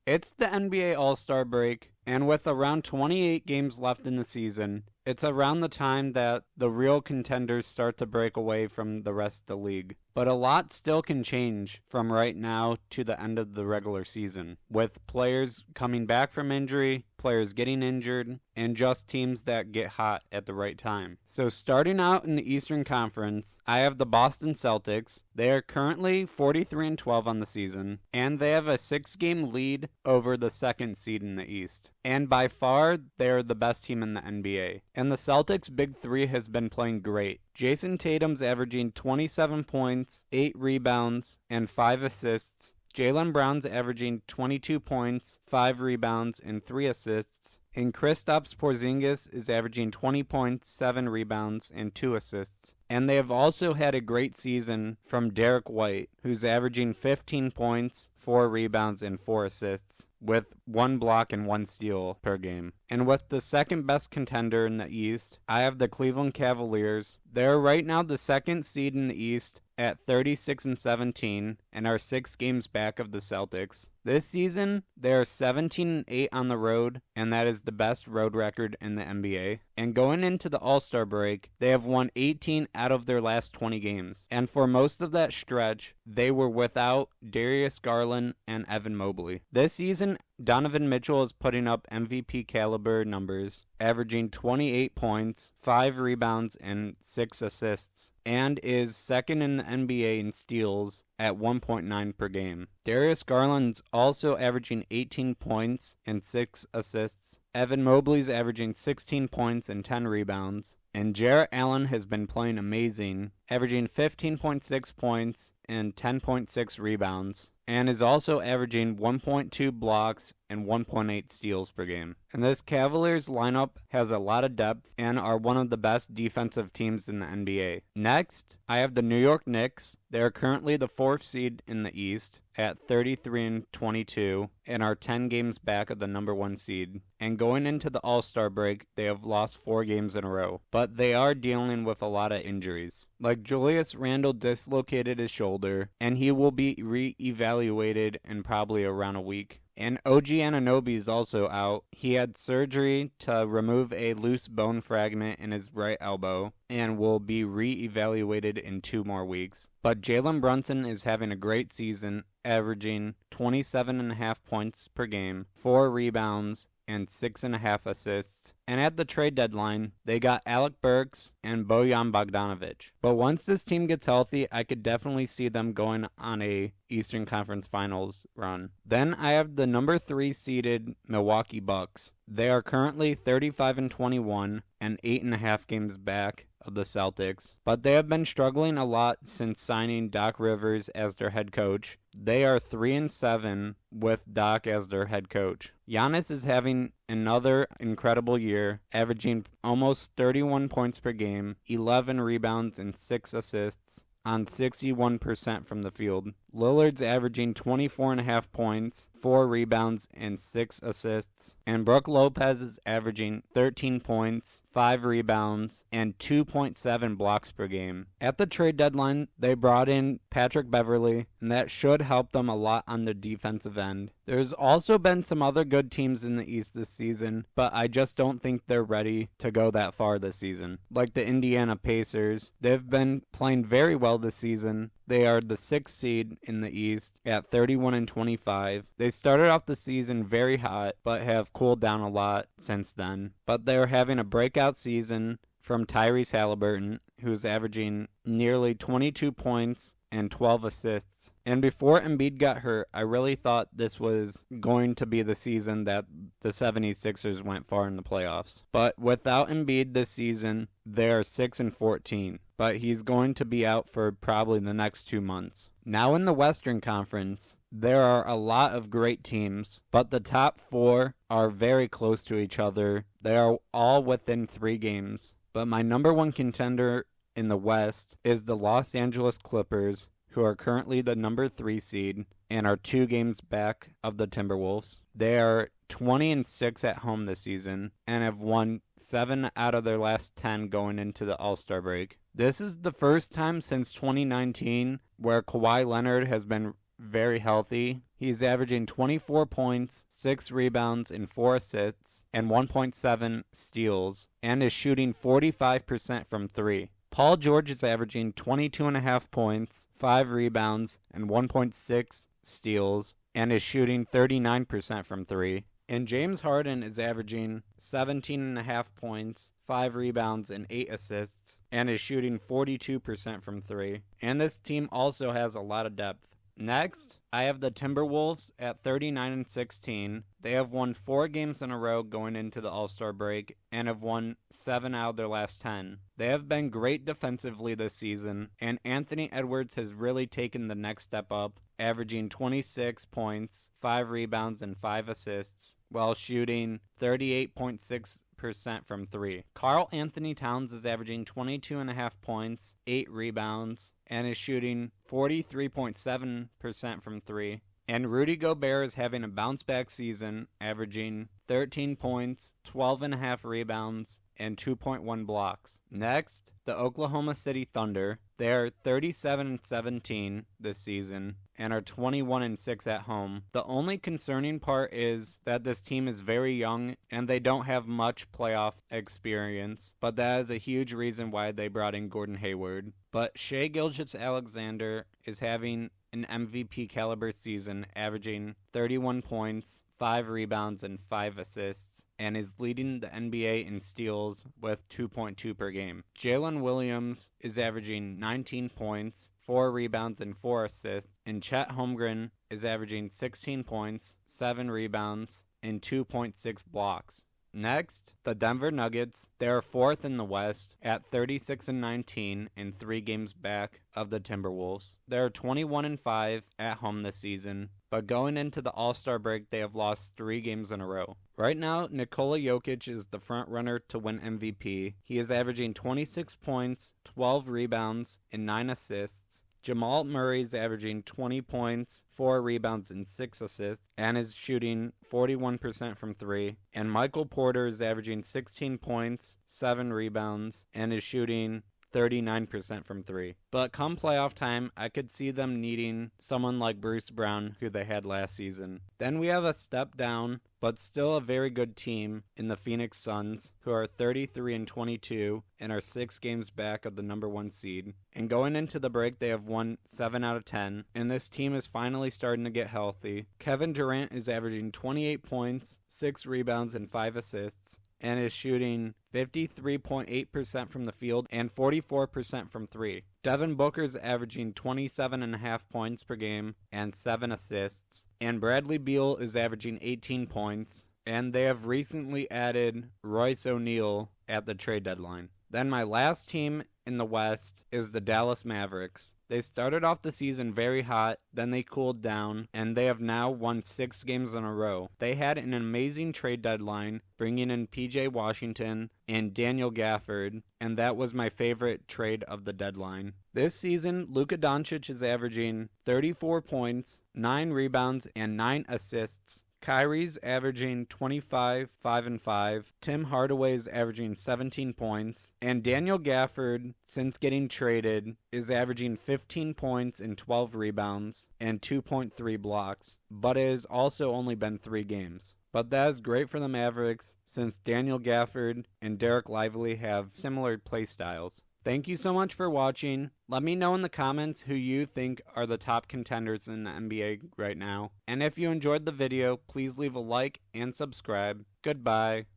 It's the NBA All-Star break, and with around 28 games left in the season, it's around the time that the real contenders start to break away from the rest of the league. But a lot still can change from right now to the end of the regular season, with players coming back from injury, players getting injured, and just teams that get hot at the right time. So starting out in the Eastern Conference, I have the Boston Celtics. They are currently 43-12 on the season, and they have a 6-game lead over the second seed in the East. And by far, they're the best team in the NBA. And the Celtics' big three has been playing great. Jason Tatum's averaging 27 points, 8 rebounds, and 5 assists. Jaylen Brown's averaging 22 points, 5 rebounds, and 3 assists. And Kristaps Porzingis is averaging 20 points, 7 rebounds, and 2 assists. And they have also had a great season from Derek White, who's averaging 15 points, 4 rebounds, and 4 assists, with 1 block and 1 steal per game. And with the second best contender in the East, I have the Cleveland Cavaliers. They're right now the second seed in the East at 36-17 and are 6 games back of the Celtics. This season, they are 17-8 on the road, and that is the best road record in the NBA. And going into the All-Star break, they have won 18 out of their last 20 games. And for most of that stretch, they were without Darius Garland and Evan Mobley. This season, Donovan Mitchell is putting up MVP caliber numbers, averaging 28 points, 5 rebounds, and 6 assists, and is second in the NBA in steals at 1.9 per game. Darius Garland's also averaging 18 points and 6 assists. Evan Mobley's averaging 16 points and 10 rebounds. And Jarrett Allen has been playing amazing, averaging 15.6 points and 10.6 rebounds, and is also averaging 1.2 blocks and 1.8 steals per game. And this Cavaliers lineup has a lot of depth and are one of the best defensive teams in the NBA. Next, I have the New York Knicks. They are currently the 4th seed in the East at 33-22 and are 10 games back of the number 1 seed. And going into the All-Star break, they have lost 4 games in a row. But they are dealing with a lot of injuries. Like Julius Randle dislocated his shoulder, and he will be re-evaluated in probably around a week. And OG Anunoby is also out. He had surgery to remove a loose bone fragment in his right elbow and will be re-evaluated in 2 more weeks. But Jalen Brunson is having a great season, averaging 27.5 points per game, 4 rebounds, and 6.5 assists. And at the trade deadline, they got Alec Burks and Bojan Bogdanovic. But once this team gets healthy, I could definitely see them going on a Eastern Conference Finals run. Then I have the number 3 seeded Milwaukee Bucks. They are currently 35-21 and 8.5 games back of the Celtics, but they have been struggling a lot since signing Doc Rivers as their head coach. They are 3-7 with Doc as their head coach. Giannis is having another incredible year, averaging almost 31 points per game, 11 rebounds, and 6 assists on 61% from the field. Lillard's averaging 24.5 points, 4 rebounds, and 6 assists. And Brook Lopez is averaging 13 points, 5 rebounds, and 2.7 blocks per game. At the trade deadline, they brought in Patrick Beverley, and that should help them a lot on the defensive end. There's also been some other good teams in the East this season, but I just don't think they're ready to go that far this season. Like the Indiana Pacers, they've been playing very well this season. They are the 6th seed in the East at 31-25. They started off the season very hot, but have cooled down a lot since then. But they're having a breakout season from Tyrese Halliburton, who's averaging nearly 22 points and 12 assists. And before Embiid got hurt, I really thought this was going to be the season that the 76ers went far in the playoffs. But without Embiid this season, they're 6-14. But he's going to be out for probably the next 2 months. Now in the Western Conference, there are a lot of great teams, but the top 4 are very close to each other. They are all within 3 games. But my number 1 contender in the West is the Los Angeles Clippers, who are currently the number 3 seed and are 2 games back of the Timberwolves. They are 20-6 at home this season and have won 7 out of their last 10 going into the All-Star break. This is the first time since 2019 where Kawhi Leonard has been very healthy He's averaging 24 points, 6 rebounds, and 4 assists, and 1.7 steals, and is shooting 45% from 3. Paul George is averaging 22.5 points, 5 rebounds, and 1.6 steals, and is shooting 39% from 3. And James Harden is averaging 17.5 points, 5 rebounds, and 8 assists, and is shooting 42% from 3. And this team also has a lot of depth. Next, I have the Timberwolves at 39-16. They have won 4 games in a row going into the All-Star break and have won 7 out of their last 10. They have been great defensively this season, and Anthony Edwards has really taken the next step up, averaging 26 points, 5 rebounds, and 5 assists, while shooting 38.6% from 3. Karl Anthony Towns is averaging 22.5 points, 8 rebounds, and is shooting 43.7% from 3. And Rudy Gobert is having a bounce-back season, averaging 13 points, 12.5 rebounds, and 2.1 blocks. Next, the Oklahoma City Thunder. They are 37-17 this season and are 21-6 at home. The only concerning part is that this team is very young and they don't have much playoff experience, but that is a huge reason why they brought in Gordon Hayward. But Shai Gilgeous-Alexander is having an MVP caliber season, averaging 31 points, 5 rebounds, and 5 assists, and is leading the NBA in steals with 2.2 per game. Jalen Williams is averaging 19 points, 4 rebounds, and 4 assists, and Chet Holmgren is averaging 16 points, 7 rebounds, and 2.6 blocks. Next, the Denver Nuggets. They are 4th in the West at 36-19 and 3 games back of the Timberwolves. They are 21-5 at home this season, but going into the All-Star break, they have lost 3 games in a row. Right now, Nikola Jokic is the front runner to win MVP. He is averaging 26 points, 12 rebounds, and 9 assists. Jamal Murray is averaging 20 points, 4 rebounds, and 6 assists, and is shooting 41% from 3. And Michael Porter is averaging 16 points, 7 rebounds, and is shooting 39% from 3. But come playoff time, I could see them needing someone like Bruce Brown, who they had last season. Then we have a step down, but still a very good team in the Phoenix Suns, who are 33-22 and are 6 games back of the number 1 seed. And going into the break, they have won 7 out of 10, and this team is finally starting to get healthy. Kevin Durant is averaging 28 points, 6 rebounds, and 5 assists, and is shooting 53.8% from the field and 44% from 3. Devin Booker is averaging 27.5 points per game and 7 assists, and Bradley Beal is averaging 18 points, and they have recently added Royce O'Neal at the trade deadline. Then my last team in the West is the Dallas Mavericks. They started off the season very hot, then they cooled down, and they have now won 6 games in a row. They had an amazing trade deadline, bringing in PJ Washington and Daniel Gafford, and that was my favorite trade of the deadline. This season, Luka Doncic is averaging 34 points, 9 rebounds, and 9 assists. Kyrie's averaging 25, 5 and 5. Tim Hardaway is averaging 17 points. And Daniel Gafford, since getting traded, is averaging 15 points and 12 rebounds and 2.3 blocks. But it has also only been 3 games. But that is great for the Mavericks since Daniel Gafford and Derek Lively have similar play styles. Thank you so much for watching. Let me know in the comments who you think are the top contenders in the NBA right now. And if you enjoyed the video, please leave a like and subscribe. Goodbye.